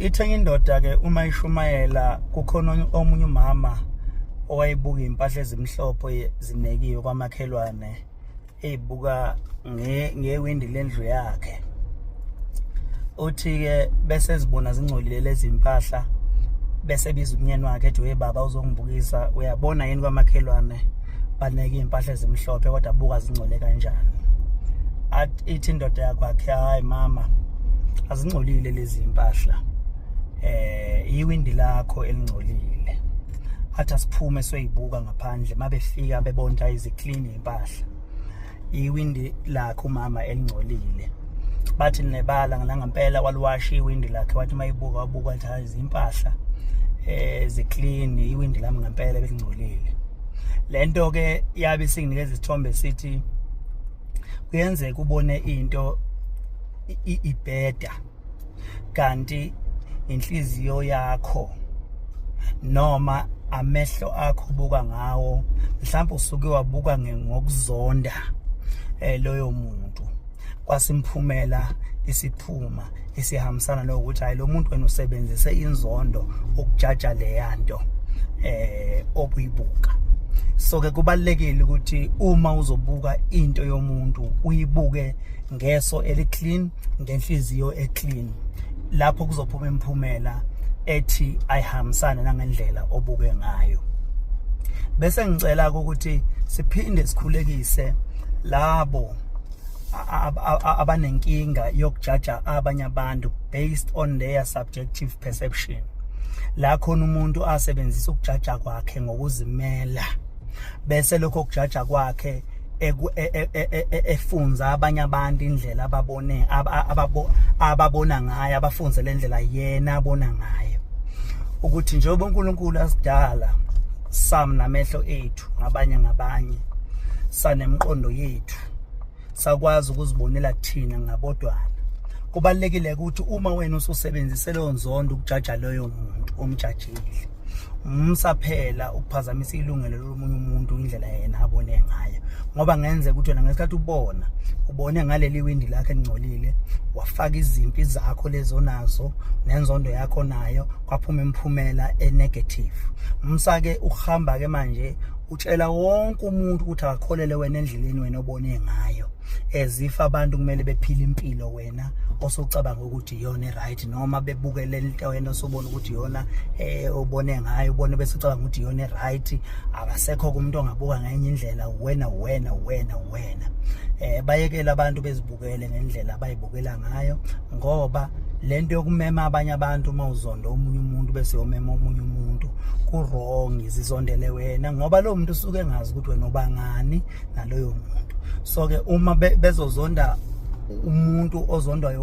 Ithenga indoda ke uma ishumayela kukhona omunye umama owayebuka impahla ezimhlophe zinekiwe kwamakhelwane ezibuka ngewindi lendlu yakhe. Uthi ke bese zibona zingcolile lezi impahla bese biza umnyeni wakhe ethi we baba uzongibukisa uyabona yini kwamakhelwane baneke impahla ezimhlophe kodwa buka zingcole kanjani. Ithi indoda yakwakhe hayi mama azingcolile lezi impahla iwindi lakho elingcolile. Athi asiphume soyibuka ngaphandle mabefika bebonta iziclean impahla iwindi lakho mama elingcolile. Bathi nebala ngempela waliwasha iwindi lakhe wathi mayibuka wabuka athi hayi izimpahla ziclean iwindi lami ngempela belingcolile. Lento ke yabe singinikeza isithombe sithi kuyenzeka ubone into ibheda kanti inhliziyo yakho noma amehlo akho ubuka ngawo mhlawumbe usuke wabuka ngokuzonda loyo muntu kwasimphumela isiphuma esihambisana nokuthi hayi lo muntu wena usebenzise inzondo ukujaja leyanto obuyibuka. So ke kubalekile ukuthi uma uzobuka into yomuntu uyibuke ngeso eliclean ngenhliziyo eclean, lapho kuzophuma imphumela ethi ayihambisane nangendlela obuke ngayo. Bese ngicela ukuthi siphinde sikhulekise labo abanenkinga yokujaja abanye abantu based on their subjective perception. La khona umuntu asebenzisa ukujaja kwakhe ngokuzimela bese lokho ukujaja kwakhe efunza abanye abantu indlela ababona ngayo, abafunze lendlela yena abona ngayo, ukuthi njengoba uNkulunkulu asidala sam namehlo ethu ngabanye sanemqondo yethu sakwazi ukuzibonela thina ngabodwana. Kubalekile ukuthi uma wena ususebenzise leyo nzondo ukujaja loyo muntu omjajile umsaphela ukuphazamisa ilungelo lomunye umuntu indlela yena abone ngayo, ngoba ngenzeka ukuthi wena ngesikhathi ubone ngaleli windi lakhe elingcolile wafaka izimpi zakho lezo nazo nenzondo yakho nayo kwaphuma imphumela enegative. Umsake uhamba ke manje utshela wonke umuntu ukuthi akakholele wena endleleni wena obone ngayo, as if abantu kumele bephile impilo wena osocabanga ukuthi iyona right, noma bebukele into wena osobona ukuthi iyona obone ngayo ubone bese ucabanga ukuthi iyona right. Akasekho umuntu ongabuka ngenye indlela wena. Bayekela abantu bezibukele ngendlela abayibukela ngayo, ngoba lento yokumema abanye abantu uma uzonda omunye umuntu bese uyomema omunye umuntu ku-wrong, izizondele wena ngoba lo muntu usuke engazi ukuthi wena ubangani naloyo muntu. So ke uma bezozonda umuntu ozondwayo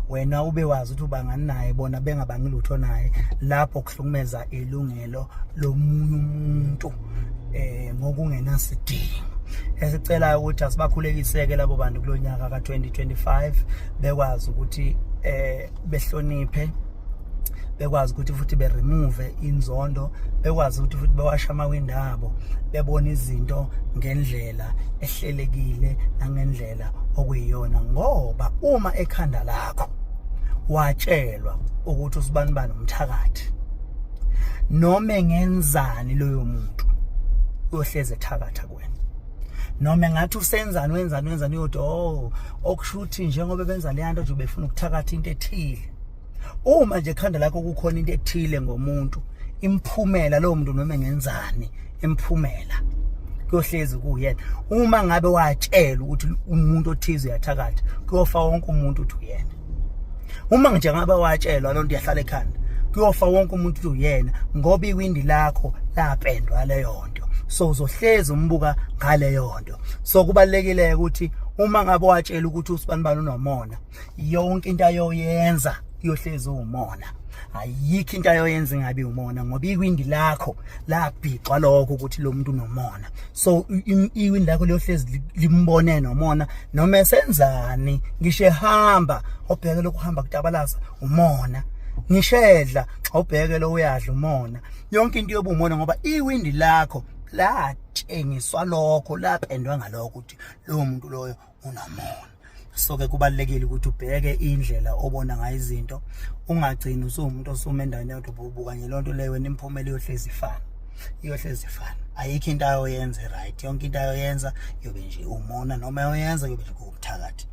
wena ube wazi ukuthi ubangani naye bona bengabangi lutho naye, lapho kuhlukumeza ilungelo lomunye umuntu ngokungenasidingo. Esicela ukuthi asibakhulekiseke labo bantu kulonyaka ka2025 bekwazi ukuthi behloniphe, bekwazi ukuthi futhi remove inzondo, bekwazi ukuthi futhi bewasha amawindi abo, bebona izinto ngendlela ehlelekile nangendlela okuyiyona. Ngoba uma ekhanda lakho watshelwa ukuthi usibani umthakathi noma engenzani loyo muntu uyohleze ethakatha kuwena, noma ngathi usenzani wenzani uyothi okushuthi njengoba benza le nto nje befuna ukuthakatha into ethile. Uma nje ekhanda lakho kukhona into ethile ngomuntu, imphumela lowo muntu noma engenzani imphumela kuyohlezi kuyena. Uma ngabe watshela ukuthi umuntu othize uyathakatha kuyofa wonke umuntu uthi uyena. Uma nje ngabe watshelwa loo nto yahlala ekhanda kuyofa wonke umuntu uthi uyena, ngoba iwindi lakho lapendwa leyo nto, so uzohlezi umbuka ngaleyo nto. So kubalekile ukuthi uma ngabe watshela ukuthi usibani unomona, yonke into ayoyenza iyohlezi umona, ayikho into ayoyenza ingabe umona, ngoba iwindi lakho labhiqwa lokho ukuthi lo muntu unomona. So iwindi lakho liyohlezi limbone nomona noma esenzani, ngisho ehamba obheke lokuhamba kutabalaza umona, ngishedla ubheke lo uyadla umona, yonke into yobumona, ngoba iwindi lakho latshengiswa lokho lapendwa ngalokho ukuthi lowo muntu loyo unamona. So ke kubalekile ukuthi ubheke indlela obona ngayo izinto, ungagcini usumuntu osuma endaweni yodwa ububuka kanye lonto leyo wena imphumela iyohlezi ifana. Ayikho into ayoyenza right, yonke into ayoyenza yobe nje umona, noma ayoyenza yobe nje kuwubuthakathi.